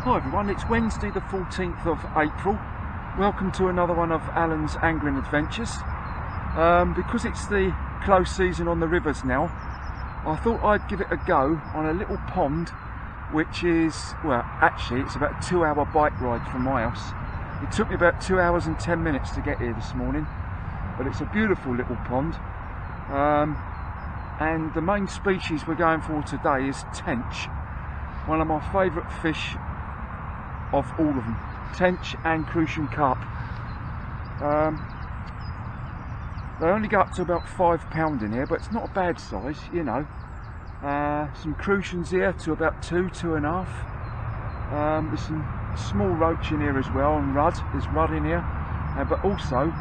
Hi everyone, it's Wednesday the 14th of April. Welcome to another one of Alan's Angling Adventures. Because it's the close season on the rivers now, I thought I'd give it a go on a little pond which is, well actually it's about a 2-hour bike ride from my house. It took me about 2 hours and 10 minutes to get here this morning, but it's a beautiful little pond. And the main species we're going for today is tench, one of my favourite fish of all of them, tench and crucian carp. They only go up to about £5 in here, but it's not a bad size, you know. Some crucians here to about 2–2.5. There's some small roach in here as well, and rudd. There's rudd in here, but also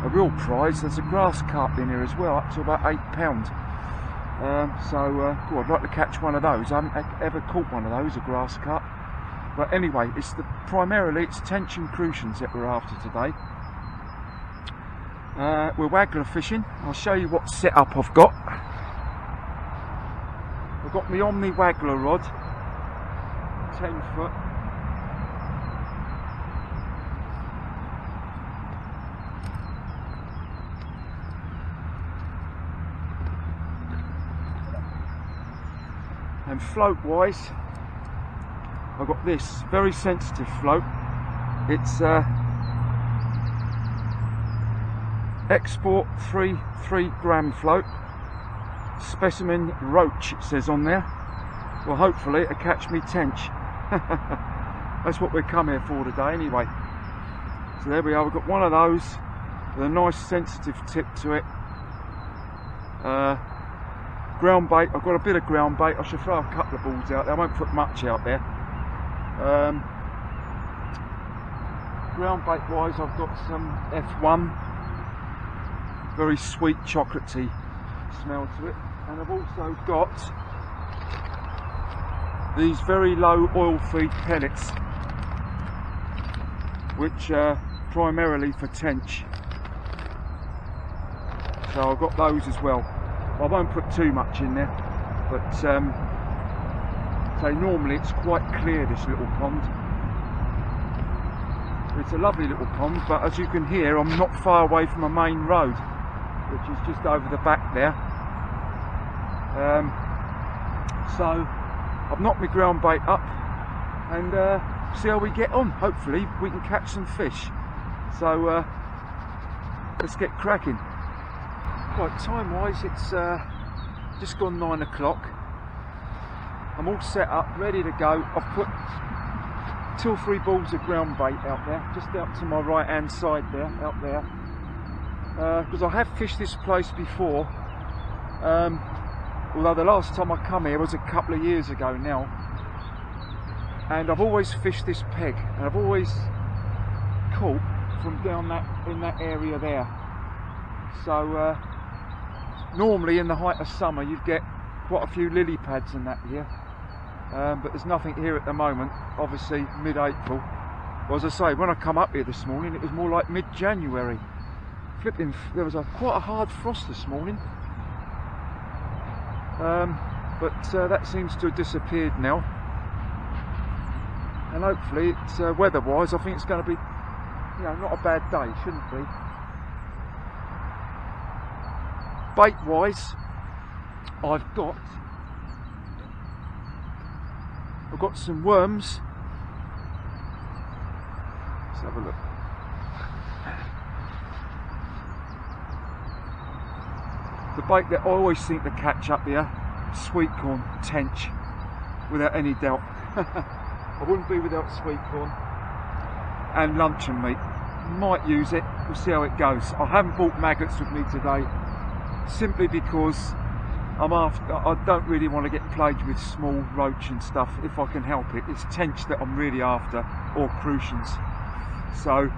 a real prize. There's a grass carp in here as well, up to about £8. I'd like to catch one of those. I haven't ever caught one of those, a grass carp. But anyway, primarily it's tench and crucians that we're after today. We're waggler fishing. I'll show you what setup I've got. I've got my Omni waggler rod, 10 foot. And float wise, I've got this very sensitive float. It's Export 3 gram float, specimen roach it says on there. Well, hopefully it'll catch me tench. That's what we've come here for today anyway. So there we are, we've got one of those with a nice sensitive tip to it. Ground bait, I've got a bit of ground bait. I should throw a couple of balls out there, I won't put much out there. Ground bait wise, I've got some F1, very sweet chocolatey smell to it, and I've also got these very low oil feed pellets, which are primarily for tench, so I've got those as well. I won't put too much in there, but so normally it's quite clear, this little pond. It's a lovely little pond, but as you can hear, I'm not far away from a main road, which is just over the back there. So I've knocked my ground bait up and see how we get on. Hopefully we can catch some fish. So let's get cracking. Right, time wise it's just gone 9 o'clock. I'm all set up, ready to go. I've put 2 or 3 balls of ground bait out there, just out to my right hand side there, out there. Because I have fished this place before, although the last time I come here was a couple of years ago now. And I've always fished this peg, and I've always caught from down in that area there. So normally in the height of summer you'd get quite a few lily pads and that here, but there's nothing here at the moment, obviously mid-April. Well, as I say, when I come up here this morning it was more like mid-January. Flipping, there was quite a hard frost this morning, but that seems to have disappeared now, and hopefully it's weather-wise I think it's going to be, you know, not a bad day, shouldn't be. Bait-wise, I've got some worms. Let's have a look. The bait that I always seem to catch up here, sweet corn, tench, without any doubt. I wouldn't be without sweet corn. And luncheon meat. Might use it, we'll see how it goes. I haven't brought maggots with me today, simply because I don't really want to get plagued with small roach and stuff if I can help it. It's tench that I'm really after, or crucians. So,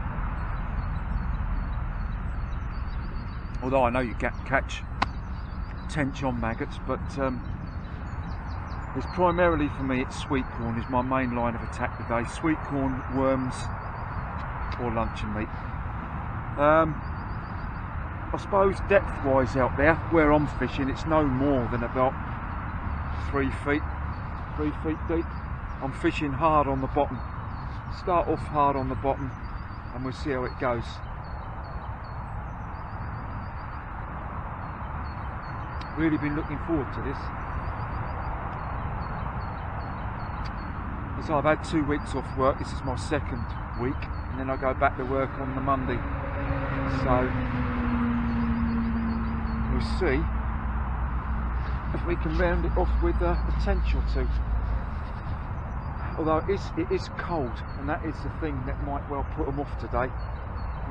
although I know you catch tench on maggots, but it's primarily for me, it's sweet corn is my main line of attack today. Sweet corn, worms, or luncheon meat. I suppose depth wise out there where I'm fishing, it's no more than about 3 feet deep. I'm fishing hard on the bottom. Start off hard on the bottom and we'll see how it goes. Really been looking forward to this. So I've had 2 weeks off work, this is my second week, and then I go back to work on the Monday. So we'll see if we can round it off with a tench or two. Although it is cold, and that is the thing that might well put them off today.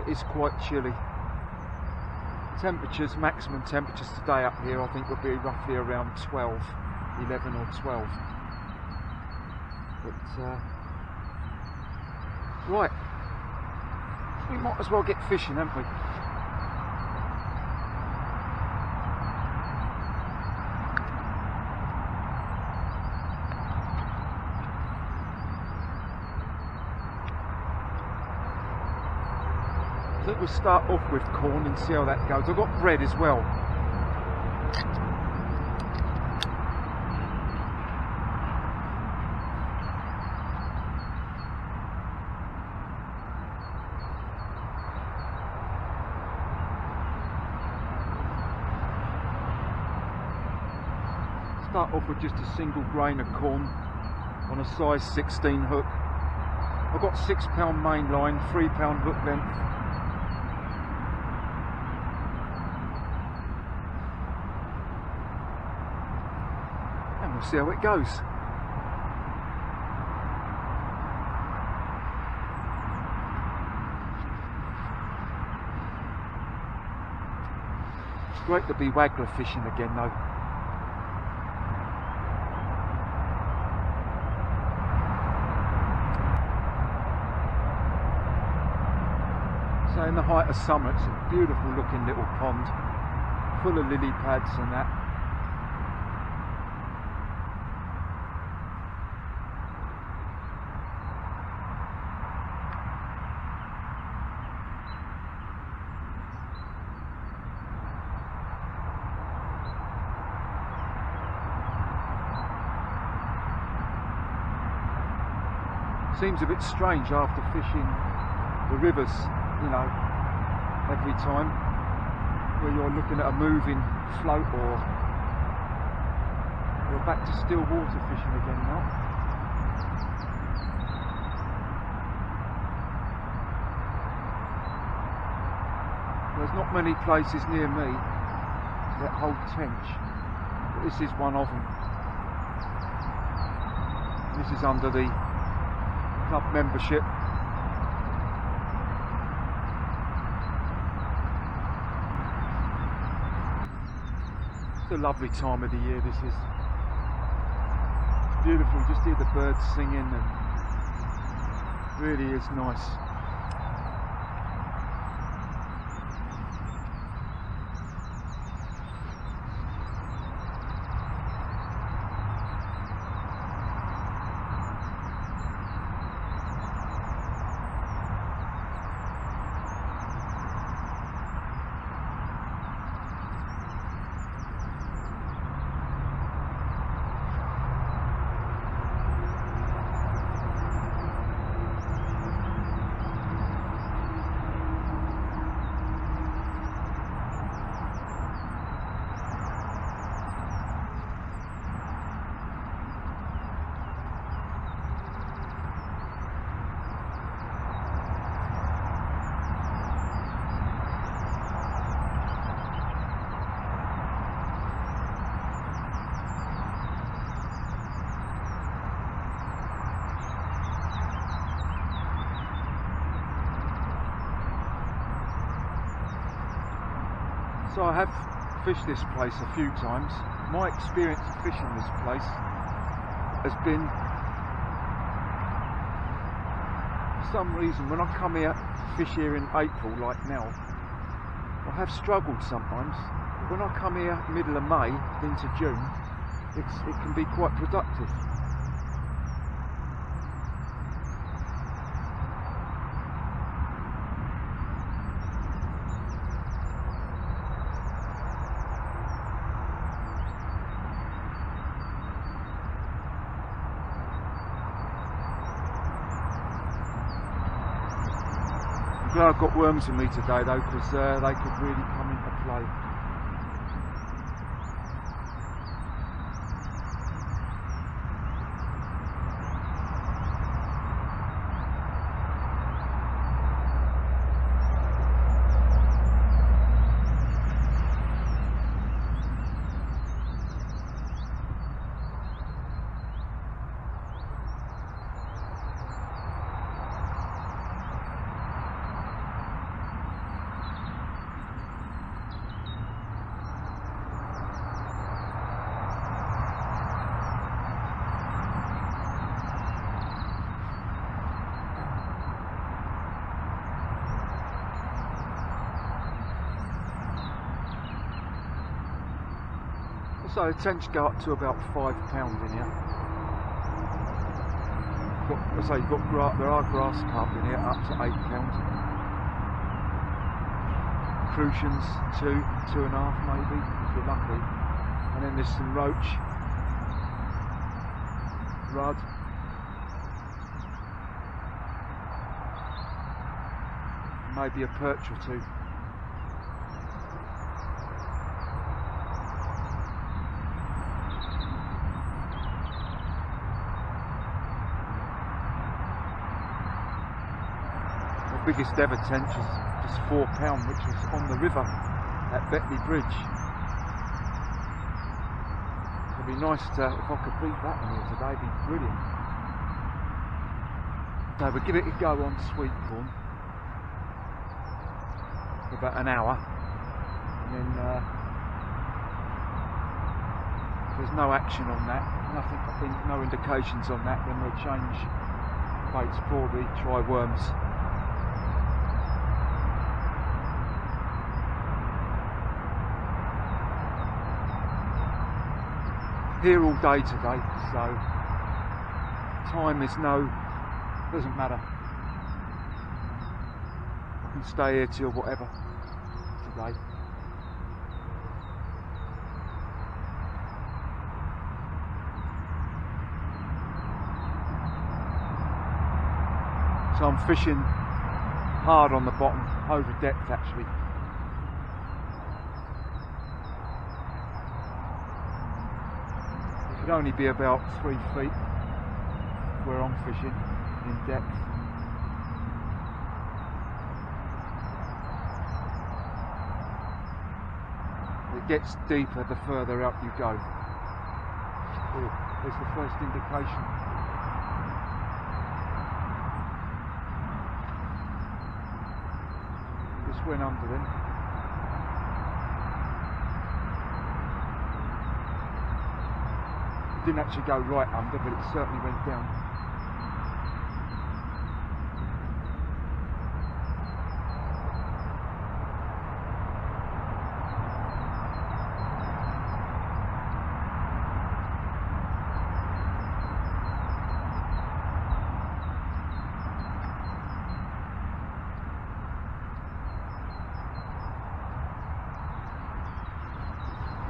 It is quite chilly. Temperatures, maximum temperatures today up here I think will be roughly around 12, 11 or 12. But right, we might as well get fishing, haven't we? I think we'll start off with corn and see how that goes. I've got bread as well. Start off with just a single grain of corn on a size 16 hook. I've got £6 main line, £3 hook length. And we'll see how it goes. It's great to be waggler fishing again though. So in the height of summer, it's a beautiful looking little pond, full of lily pads and that. Seems a bit strange after fishing the rivers, you know, every time, where you're looking at a moving float, or we're back to still water fishing again now. There's not many places near me that hold tench, but this is one of them. This is under the club membership. It's a lovely time of the year, this is. It's beautiful, just hear the birds singing, and really is nice. So I have fished this place a few times. My experience of fishing this place has been, for some reason, when I come here, fish here in April like now, I have struggled sometimes. But when I come here middle of May into June, it can be quite productive. Glad I've got worms with me today though, because they could really come into play. So they tend to go up to about £5 in here. There are grass carp in here up to £8. Crucians 2.5 maybe, if you're lucky. And then there's some roach, rudd, maybe a perch or two. Biggest ever tench is just £4, which was on the river at Betley Bridge. It'd be nice to, if I could beat that one here today, it'd be brilliant. So we'll give it a go on sweet corn for about an hour, and then if there's no action on that, nothing, I think no indications on that, then we'll change baits, probably try worms. Here all day today, so time is doesn't matter. I can stay here till whatever today. So I'm fishing hard on the bottom, over depth actually. It could only be about 3 feet where I'm fishing in depth. It gets deeper the further up you go. Oh, there's the first indication. Just went under them. Didn't actually go right under, but it certainly went down.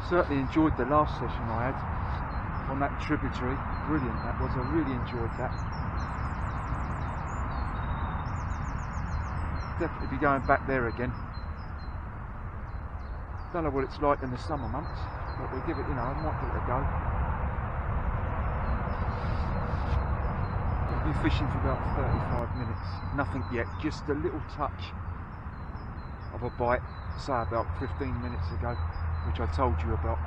Certainly enjoyed the last session I had on that tributary. Brilliant that was, I really enjoyed that. Definitely be going back there again. Don't know what it's like in the summer months, but we'll give it, I might give it a go. I've been fishing for about 35 minutes, nothing yet, just a little touch of a bite, say about 15 minutes ago, which I told you about.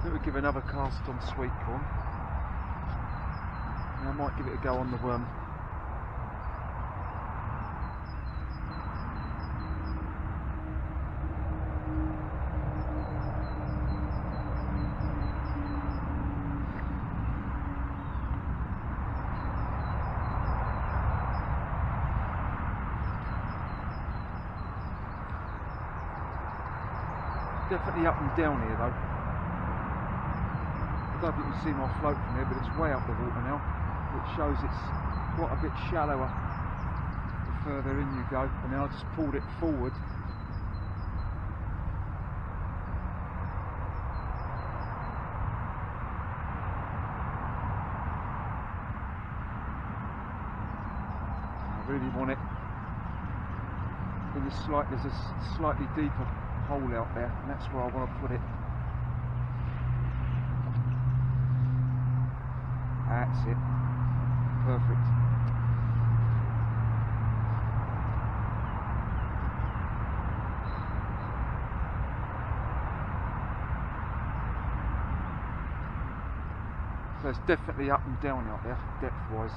We'll give another cast on sweet corn, and I might give it a go on the worm. Definitely up and down here though. I don't know if you can see my float from here, but it's way up the water now, which shows it's quite a bit shallower the further in you go. And then I just pulled it forward. I really want it in this there's a slightly deeper hole out there, and that's where I want to put it. That's it. Perfect. So it's definitely up and down out there, depth-wise.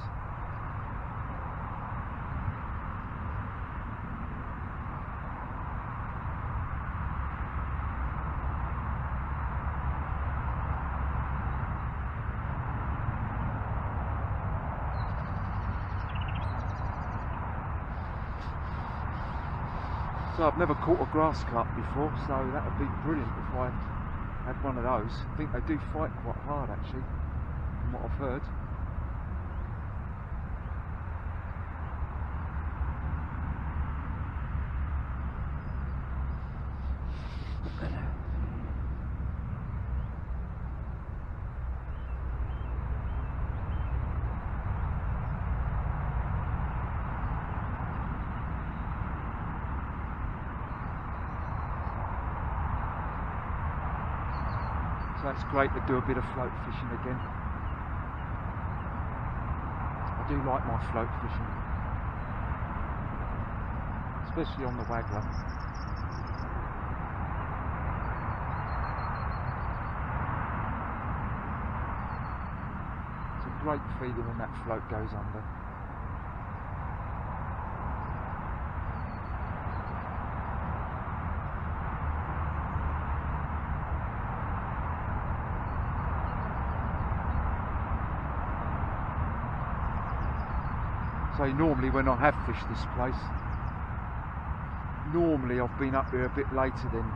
So I've never caught a grass carp before, so that would be brilliant if I had one of those. I think they do fight quite hard actually, from what I've heard. So that's great to do a bit of float fishing again. I do like my float fishing, especially on the Waggler. It's a great feeling when that float goes under. So normally when I have fished this place, normally I've been up there a bit later than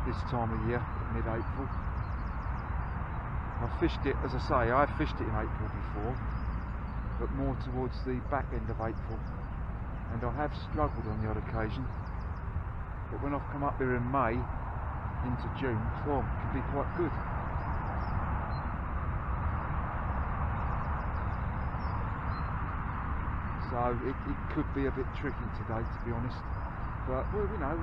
this time of year, mid-April. I've fished it, as I say, I've fished it in April before, but more towards the back end of April, and I have struggled on the odd occasion. But when I've come up there in May into June, well, it can be quite good. So it could be a bit tricky today, to be honest. But, well, you know,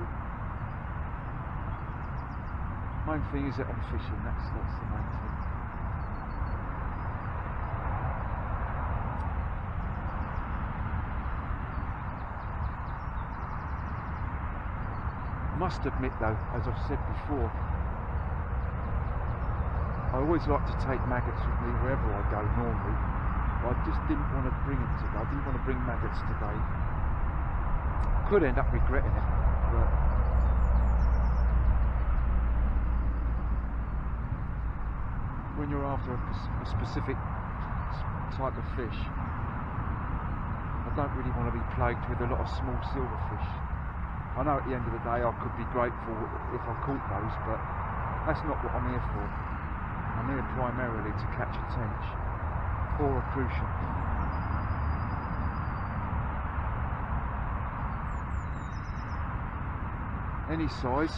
main thing is that I'm fishing, that's the main thing. I must admit though, as I've said before, I always like to take maggots with me wherever I go normally. I just didn't want to bring them today. I didn't want to bring maggots today. Could end up regretting it, but when you're after a specific type of fish, I don't really want to be plagued with a lot of small silverfish. I know at the end of the day I could be grateful if I caught those, but that's not what I'm here for. I'm here primarily to catch a tench or a crucian. Any size,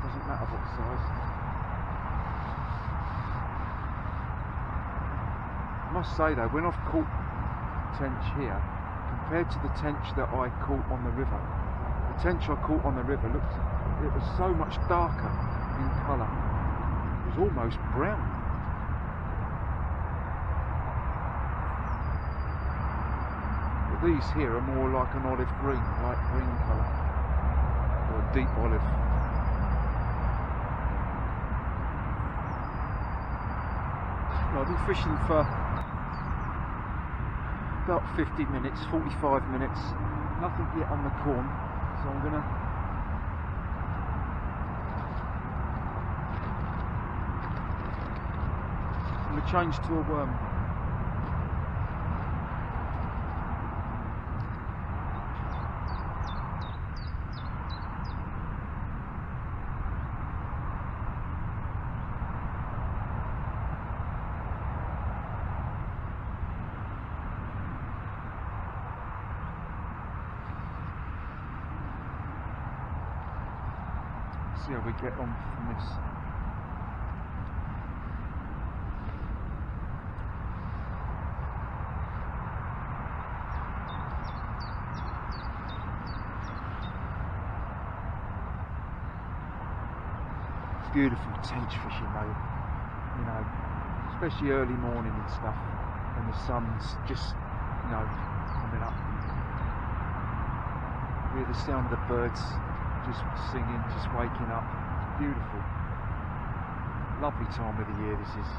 doesn't matter what size. I must say though, when I've caught tench here, compared to the tench that I caught on the river, the tench I caught on the river it was so much darker in colour. It was almost brown. These here are more like an olive green, light green colour, or a deep olive. I've been fishing for about 50 minutes, 45 minutes, nothing yet on the corn, so I'm going to change to a worm. see how we get on from this. Beautiful tench fishing though, you know, especially early morning and stuff when the sun's just, you know, coming up. You hear the sound of the birds just singing, just waking up. Beautiful. Lovely time of the year this is.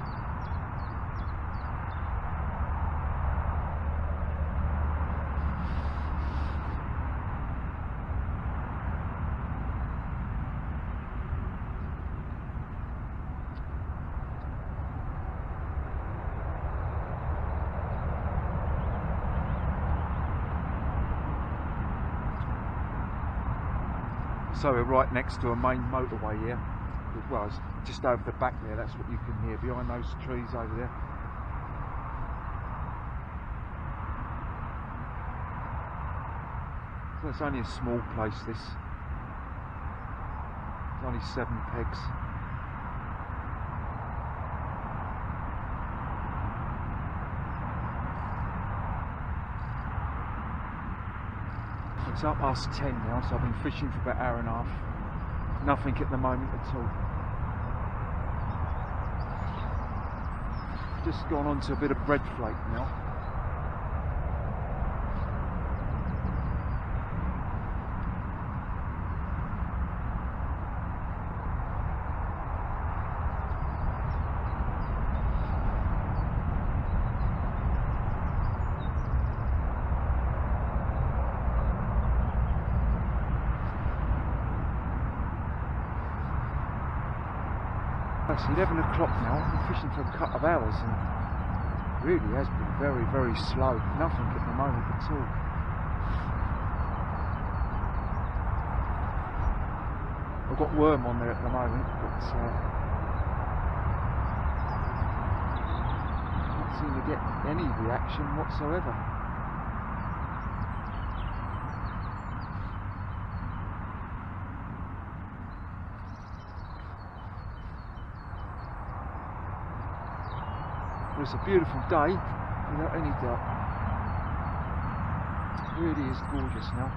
So we're right next to a main motorway here. Well, it's just over the back there, that's what you can hear behind those trees over there. So it's only a small place this. It's only 7 pegs. It's up past 10 now, so I've been fishing for about an hour and a half. Nothing at the moment at all. Just gone on to a bit of bread flake now. It's 11 o'clock now. I've been fishing for a couple of hours and it really has been very, very slow. Nothing at the moment at all. I've got worm on there at the moment, but can't seem to get any reaction whatsoever. It's a beautiful day, without any doubt. It really is gorgeous now.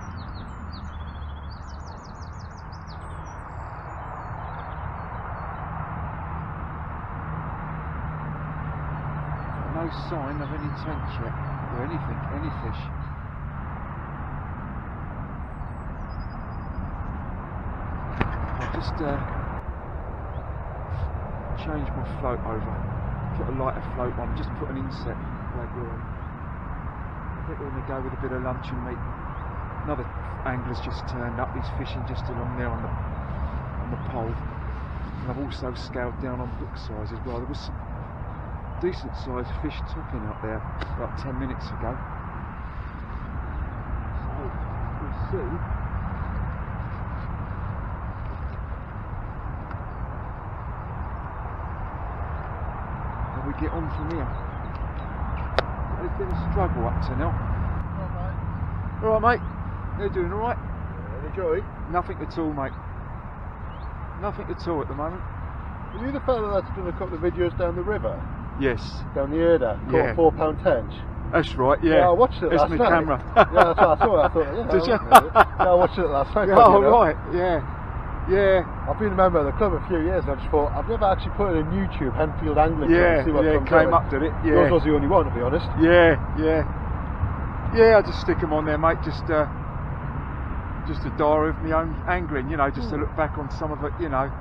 No sign of any tench yet, or anything, any fish. I'll just change my float over. Put a lighter float on, just put an inset flag on. I think we're going to go with a bit of luncheon meat. Another angler's just turned up, he's fishing just along there on the pole. And I've also scaled down on hook size as well. There was some decent sized fish topping up there about 10 minutes ago. So we'll see. We get on from here. It's been a struggle up to now. Alright mate. You're doing alright? Yeah, enjoy. Nothing at all mate. Nothing at all at the moment. Are you the fella that's done a couple of videos down the river? Yes. Down the Erda? Yeah. Caught a 4-pound tench? That's right, yeah. Yeah, I watched it last night. night. Camera. Yeah, that's what I saw. I thought, yeah. Did you? Yeah, I watched it last night. Oh right, yeah. Yeah. I've been a member of the club a few years and I just thought, I've never actually put it in YouTube, Henfield Angling. Yeah, see what yeah, comes came out. up, did it? Yeah. Yours was the only one, to be honest. Yeah, yeah. Yeah, I just stick them on there, mate, just a diary of my own angling, you know, just to look back on some of it, you know.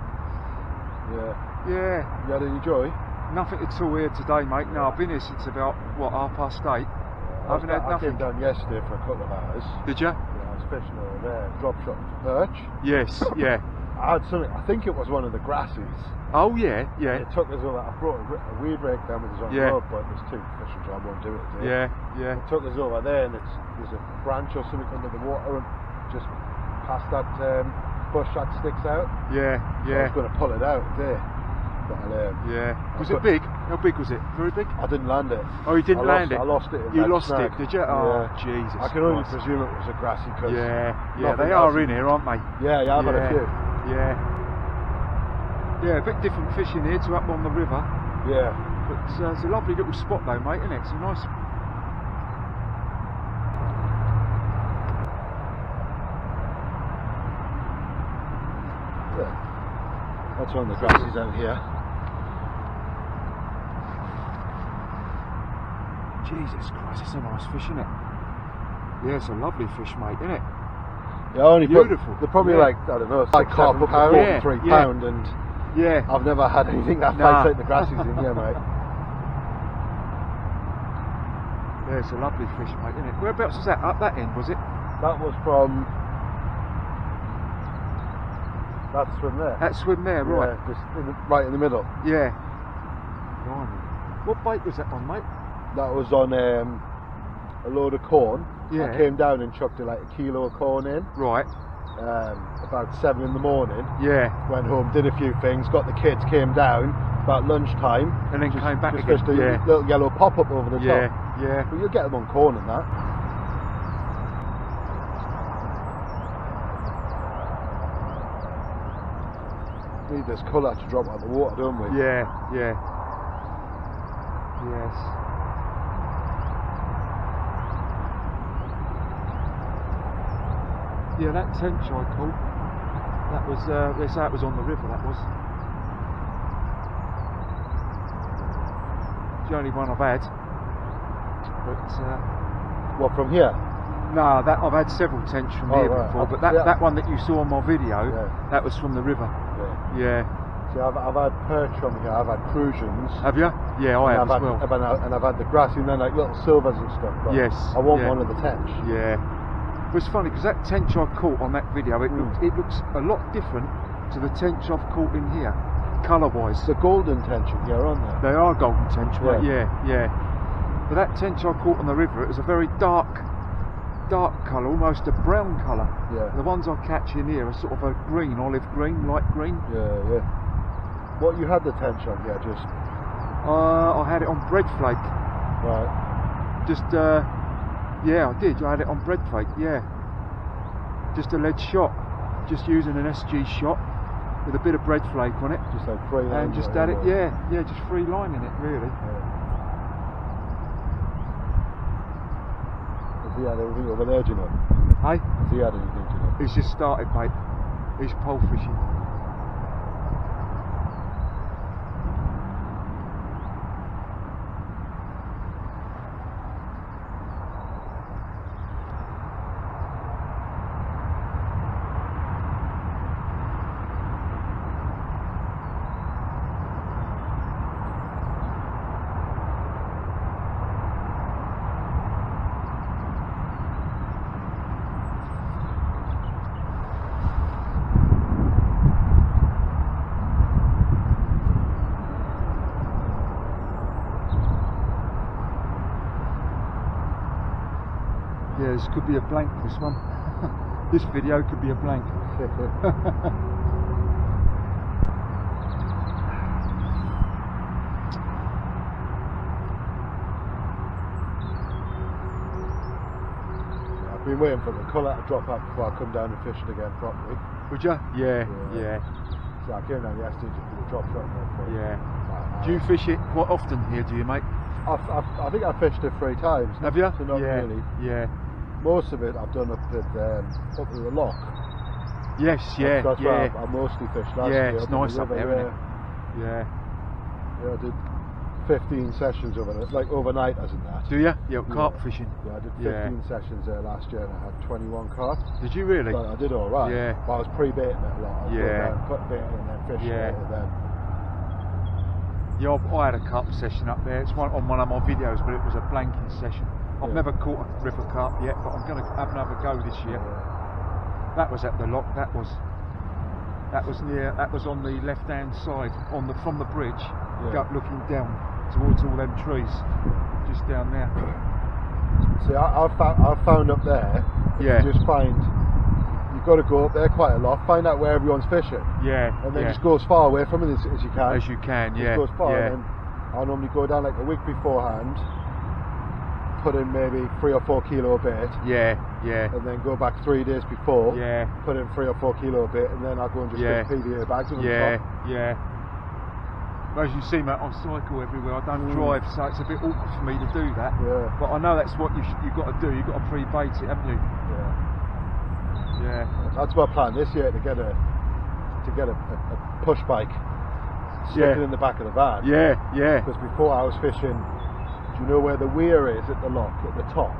Yeah. Yeah. You had any joy? Nothing at all here today, mate. No, I've been here since about, what, 8:30? I haven't had I nothing. came down yesterday for a couple of hours. Did you? Yeah, I was fishing over there, drop shot for perch. Yes, yeah. I had something, I think it was one of the grassies. Oh, yeah, yeah. It took us all, I brought a weed rake down with us on Yeah. the road, but there's 2 fishing, so I won't do it today. Yeah, yeah. It took us over there and there's a branch or something under the water and just past that bush that sticks out. Yeah, I yeah. was going to pull it out there. But Yeah. Was it big? How big was it? Very big? I didn't land it. Oh, you didn't land it? I lost it. You lost it, did you? Oh, yeah. Jesus. I can only Christ. presume it was a grassy because Yeah, nothing they else are in here, aren't they? Yeah, I've had a few. Yeah. Yeah, a bit different fishing here to up on the river. Yeah. But it's a lovely little spot though, mate, isn't it? It's a nice. That's on the grasses out here. Jesus Christ, it's a nice fish, isn't it? Yeah, it's a lovely fish, mate, isn't it? Yeah, only beautiful. They're probably Yeah. like, I don't know, like carp up to Yeah, 43 yeah. pound, and Yeah. I've never had anything that Nah. fights like the grasses in here, mate. Yeah, it's a lovely fish, mate, isn't it? Whereabouts was that? Up that end, was it? That was from. That's from there. That swim there, right? Yeah, just right in the middle. Yeah. Blimey. What bait was that on, mate? That was on a load of corn. Yeah. I came down and chucked like a kilo of corn in. Right. About 7 in the morning. Yeah. Went home, did a few things, got the kids, came down about lunchtime, And then came back just again. fished a Yeah. little yellow pop up over the Yeah. top. Yeah. But you'll get them on corn and that. Need this colour to drop out of the water, don't we? Yeah. Yeah. Yes. Yeah, that tench I caught. That was. They say it was on the river. That was. It's the only one I've had. But. What, from here? No, that I've had several tench from Oh, here right. before, but Yeah. that one that you saw on my video, Yeah. that was from the river. Yeah. Yeah. See, I've had perch from here, I've had crucians. Have you? Yeah, I have and as well. I've had the grassy and then like little silvers and stuff. But Yes, I want yeah. one of the tench. Yeah. But it's funny because that tench I caught on that video, it looks a lot different to the tench I've caught in here, colour-wise. It's the golden tench in here, aren't they? They are golden tench, right? Yeah, yeah. But that tench I caught on the river, it was a very dark colour, almost a brown colour. Yeah. The ones I catch in here are sort of a green, olive green, light green. Yeah, yeah. What, you had the tench on here, just I had it on bread flake. right. Just, yeah, I did. I had it on bread flake, yeah. Just a lead shot. Just using an SG shot with a bit of bread flake on it. Just like free line. And just had it, yeah, just free lining it, really. Has he had anything over there, do you know? Hey, Has he had anything, do you know? he's just started, mate. He's pole fishing. Yeah, this could be a blank, this one. This video could be a blank. I've been waiting for the colour to drop out before I come down and fish it again properly. Would you? Yeah, yeah, So I came down yesterday just with a drop shot. yeah. Do you fish it quite often here, do you, mate? I think I fished it 3 times. Have you? So not Yeah, really. yeah. Most of it I've done up at the lock. Yes, yeah, That's where yeah. I mostly fished last Yeah, year. it's up in nice the up river, there, isn't it? Yeah. Yeah, I did 15 sessions over it, like overnight as in that. Do you? Yeah, carp Yeah. fishing. Yeah, I did 15 Yeah. sessions there last year and I had 21 carp. Did you really? So I did alright. Yeah. But I was pre-baiting it a lot. I was going Yeah. down, put bait in and then fishing Yeah. it and then. Yeah, I had a carp session up there. It's on one of my videos, but it was a blanking session. I've Yeah. never caught a river carp yet, but I'm going to have another go this year. That was at the lock. That was near. That was on the left-hand side, from the bridge, Yeah. looking down towards all them trees, just down there. See, I've found up there. Yeah. You just find you've got to go up there quite a lot. Find out where everyone's fishing, Yeah. and then yeah. just go as far away from it as you can. As you can. Just Yeah. go as far, Yeah. and then I'll normally go down like a week beforehand, put in maybe 3 or 4 kilo of bait, Yeah. Yeah. and then go back 3 days before, Yeah. put in 3 or 4 kilo of bait, and then I'll go and just Yeah. fish PVA bags on Yeah. top. Yeah. As you see, mate, I cycle everywhere. I don't drive, so it's a bit awkward for me to do that. Yeah. But I know that's what you've got to do. You've got to pre-bait it, haven't you? Yeah. Yeah. That's my plan this year, to get a push bike, stick it in the back of the van. Yeah, yeah. Because before I was fishing, do you know where the weir is at the lock at the top?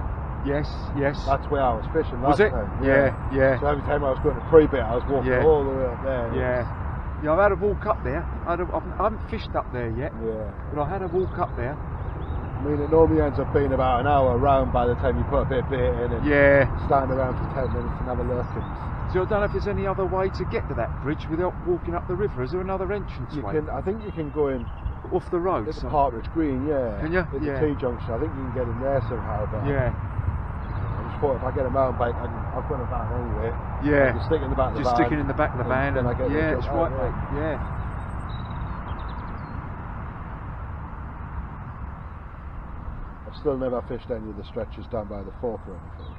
Yes, yes. That's where I was fishing Was last it? time. Yeah, yeah. So every time I was going to pre-bait, I was walking Yeah. all the way up there. Yeah. Yeah, I've had a walk up there. I haven't fished up there yet, Yeah. but I had a walk up there. I mean, it normally ends up being about an hour round by the time you put a bit of bait in and Yeah. stand around for 10 minutes and have a look. And So I don't know if there's any other way to get to that bridge without walking up the river. Is there another entrance you way? I think you can go in Off the road? at the Partridge Green, yeah. Can you? At Yeah. the T-junction. I think you can get in there somehow. But Yeah. I just thought if I get a mountain bike, I've got a van anyway. I Yeah. can stick it in the back of the Just van. sticking in the back of the van. then I get Yeah, the it's jump right, out, mate. Yeah. I've still never fished any of the stretches down by the fork or anything.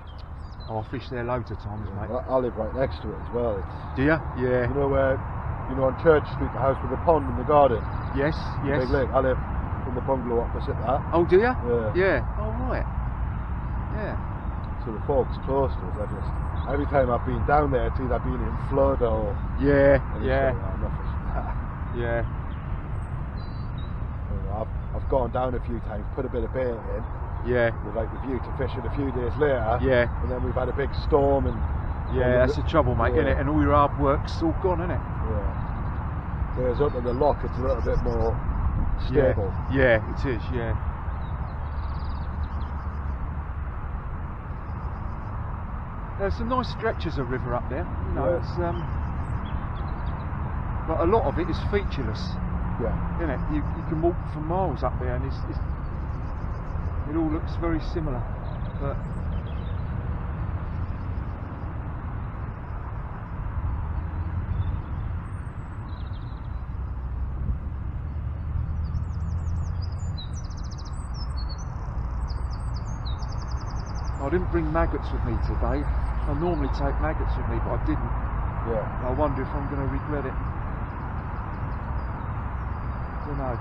Oh, I fished there loads of times, mate. I live right next to it as well. It's, Do you? Yeah. you know where, on Church Street, the house with the pond and the garden, Yes, yes. Big Lake. I live in the bungalow opposite that. Oh, do you? Yeah. Yeah. Oh, right. Yeah. So the fork's close to us. Every time I've been down there, it's either been in flood or. Yeah, and yeah, so, I'm not fishing that. yeah. I've gone down a few times, put a bit of bait in, Yeah. with like the view to fish it a few days later. Yeah. And then we've had a big storm and. Yeah, that's the trouble, mate, isn't it? And all your hard work's all gone, isn't it? Yeah. Whereas up in the lock, it's a little bit more stable. Yeah, it is, yeah. There's some nice stretches of river up there. You know, Yeah. it's but a lot of it is featureless. Yeah. Isn't it? You can walk for miles up there, and it all looks very similar. But I didn't bring maggots with me today. I normally take maggots with me, but I didn't. Yeah. I wonder if I'm going to regret it. Don't know.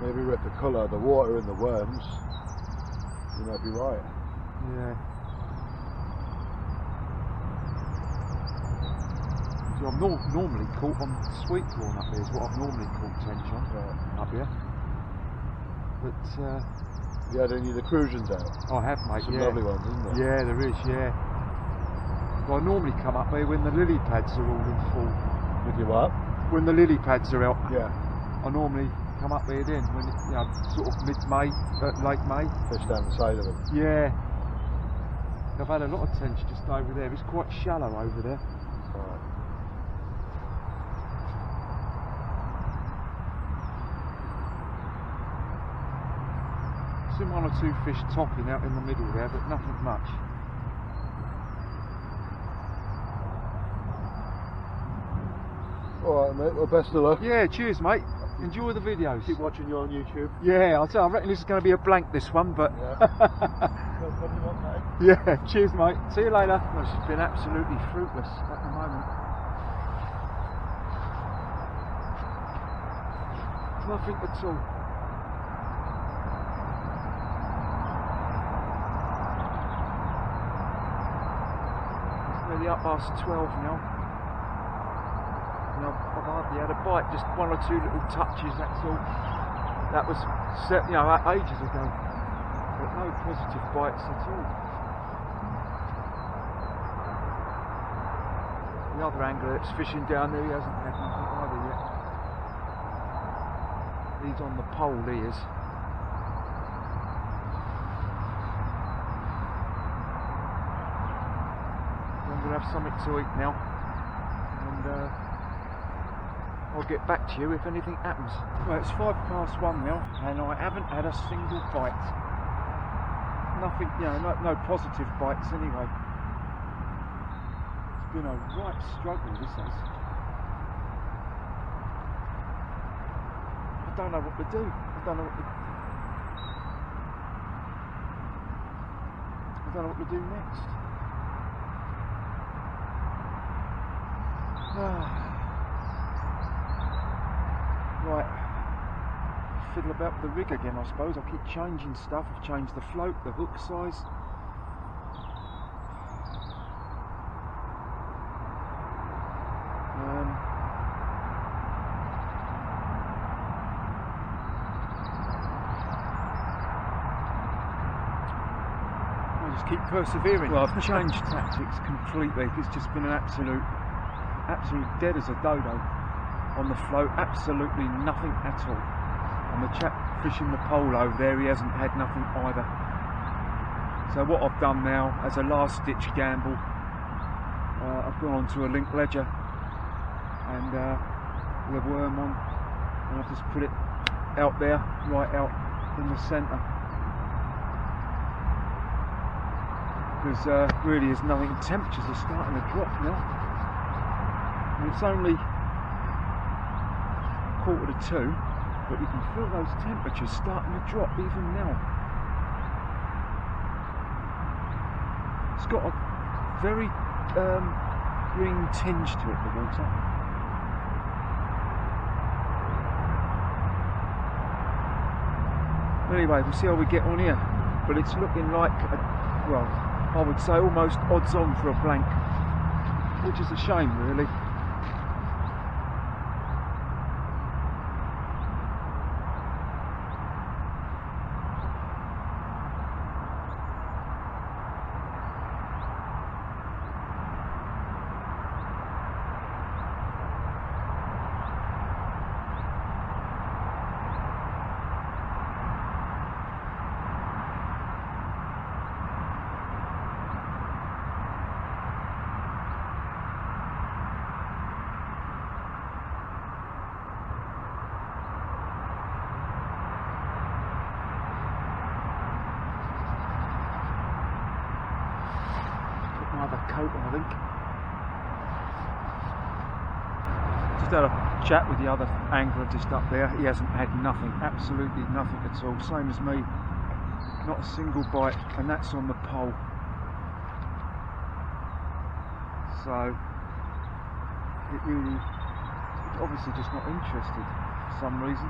Maybe with the colour, the water and the worms, you might be right. Yeah. So I'm normally caught on sweet corn up here, is what I've normally caught tench on up here. But You had any of the crusions out? I have, mate. Some Yeah. lovely ones, isn't there? Yeah, there is. Yeah. Well, I normally come up here when the lily pads are all in full. With your what? When the lily pads are out, Yeah. I normally come up here then, when sort of mid-May, late May. Fish down the side of them. Yeah. I've had a lot of tench just over there. It's quite shallow over there. Right. Seen one or two fish topping out in the middle there, but nothing much. Alright, mate. Well, best of luck. Yeah, cheers, mate. Enjoy the videos. Keep watching you on YouTube. Yeah, I'll tell you, I reckon this is going to be a blank, this one, but Yeah. yeah, cheers, mate. See you later. Well, it's been absolutely fruitless at the moment. Nothing at all. It's nearly up past 12 now. And I've hardly had a bite, just one or two little touches, that's all. That was set, ages ago. But no positive bites at all. The other angler that's fishing down there, he hasn't had nothing either yet. He's on the pole, he is. I'm going to have something to eat now. And I'll get back to you if anything happens. Well, it's 1:05 now, and I haven't had a single bite. Nothing, no positive bites anyway. It's been a right struggle, this has. I don't know what to do. I don't know what to do next. fiddle about with the rig again, I suppose. I keep changing stuff. I've changed the float, the hook size. I just keep persevering. Well, I've changed tactics completely. It's just been an absolute dead as a dodo on the float. Absolutely nothing at all. And the chap fishing the pole over there, he hasn't had nothing either. So what I've done now, as a last ditch gamble, I've gone onto a link ledger and with a worm on, and I've just put it out there, right out in the centre. Because really there's nothing, temperatures are starting to drop now. And it's only 1:45, but you can feel those temperatures starting to drop even now. It's got a very green tinge to it, the water. Anyway, we'll see how we get on here. But it's looking like, well, I would say almost odds on for a blank, which is a shame really. Coat on, I think. Just had a chat with the other angler just up there. He hasn't had nothing, absolutely nothing at all. Same as me, not a single bite, and that's on the pole. So it really, obviously just not interested for some reason.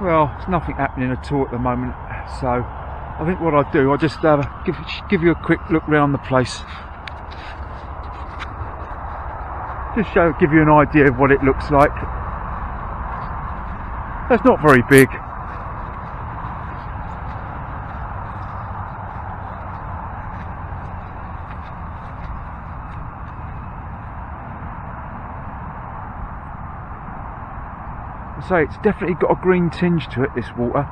Well, there's nothing happening at all at the moment, so I think what I'll do, I'll just give you a quick look round the place. Just give you an idea of what it looks like. It's not very big, I say it's definitely got a green tinge to it, this water.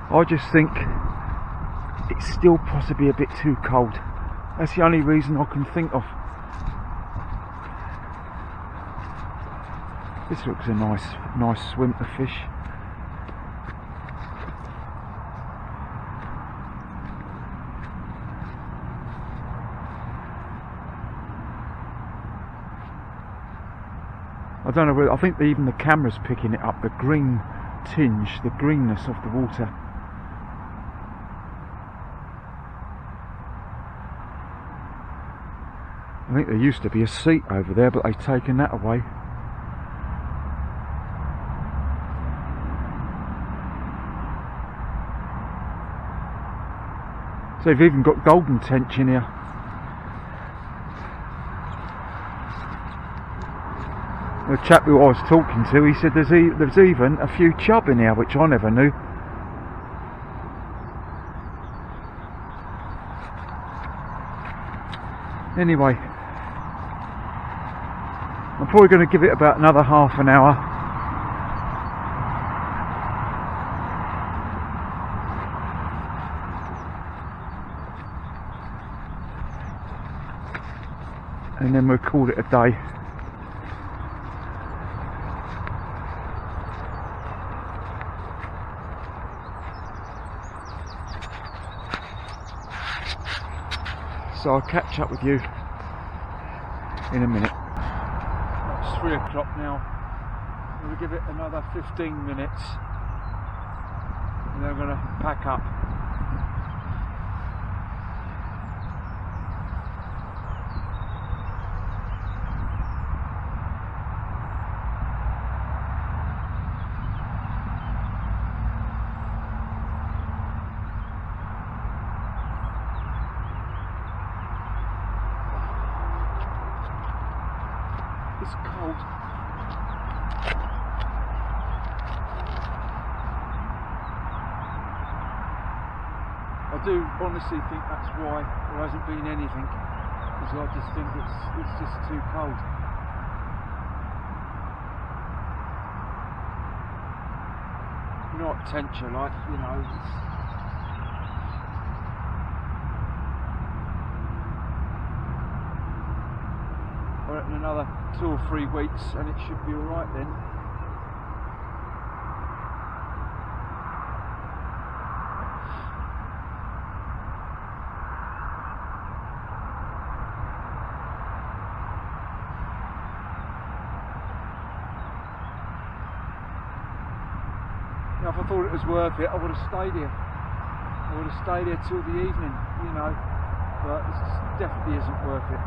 I just think it's still possibly a bit too cold. That's the only reason I can think of. This looks a nice swim to fish. I don't know whether, I think even the camera's picking it up, the green tinge, the greenness of the water. I think there used to be a seat over there, but they've taken that away. So they've even got golden tench in here. The chap who I was talking to, he said there's even a few chub in here, which I never knew. Anyway, I'm probably going to give it about another half an hour. And then we'll call it a day. So I'll catch up with you in a minute. It's 3 o'clock now. We'll give it another 15 minutes and then we're going to pack up. It's cold. I do honestly think that's why there hasn't been anything, because I just think it's just too cold. You know what tench are like, you know. I reckon another 2 or 3 weeks and it should be alright then. Now, if I thought it was worth it, I would have stayed here. I would have stayed here till the evening, you know, but it definitely isn't worth it.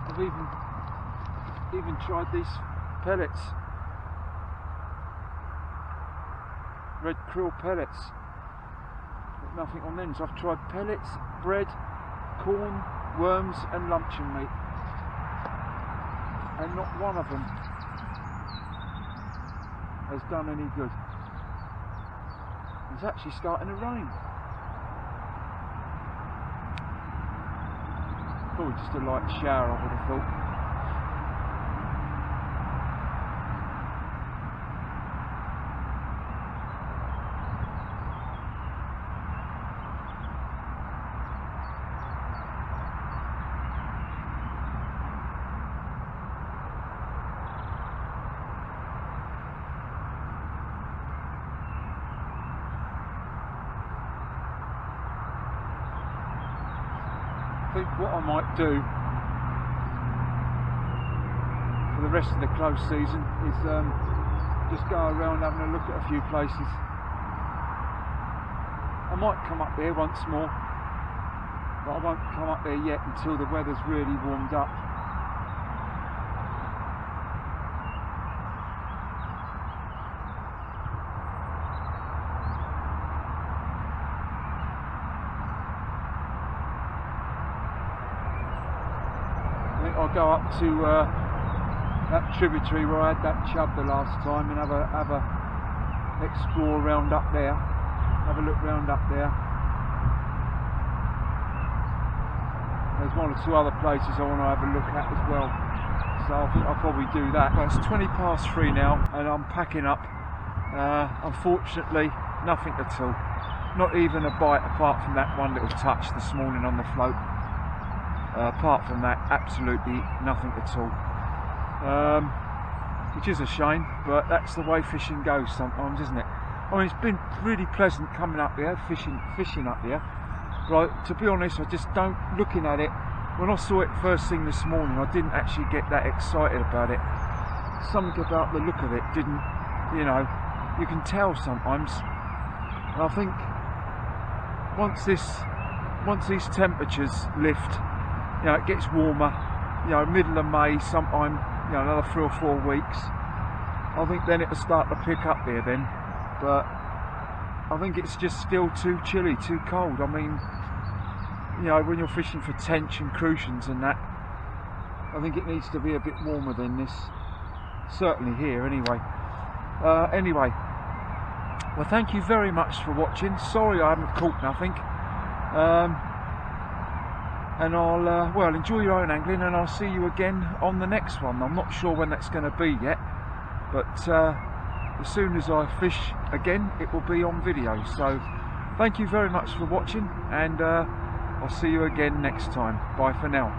I've even tried these pellets, red krill pellets, but nothing on them. So I've tried pellets, bread, corn, worms and luncheon meat, and not one of them has done any good. It's actually starting to rain. Probably just a light shower, I would have thought. I think what I might do for the rest of the close season is just go around having a look at a few places. I might come up there once more, but I won't come up there yet until the weather's really warmed up. I'll go up to that tributary where I had that chub the last time and have a explore round up there. Have a look round up there. There's one or two other places I want to have a look at as well. So I think I'll probably do that. Well, it's 3:20 now and I'm packing up. Unfortunately, nothing at all. Not even a bite apart from that one little touch this morning on the float. Apart from that, absolutely nothing at all. Which is a shame, but that's the way fishing goes sometimes, isn't it? I mean, it's been really pleasant coming up here, fishing up here. But to be honest, I just don't, looking at it, when I saw it first thing this morning, I didn't actually get that excited about it. Something about the look of it didn't, you know, you can tell sometimes. And I think once these temperatures lift, you know, it gets warmer, you know, middle of May, sometime, you know, another 3 or 4 weeks, I think then it'll start to pick up here then. But I think it's just still too chilly, too cold. I mean, you know, when you're fishing for tench and crucians and that, I think it needs to be a bit warmer than this. Certainly here, anyway. Anyway, well, thank you very much for watching. Sorry I haven't caught nothing. And I'll, well, enjoy your own angling, and I'll see you again on the next one. I'm not sure when that's going to be yet, but as soon as I fish again, it will be on video. So thank you very much for watching, and I'll see you again next time. Bye for now.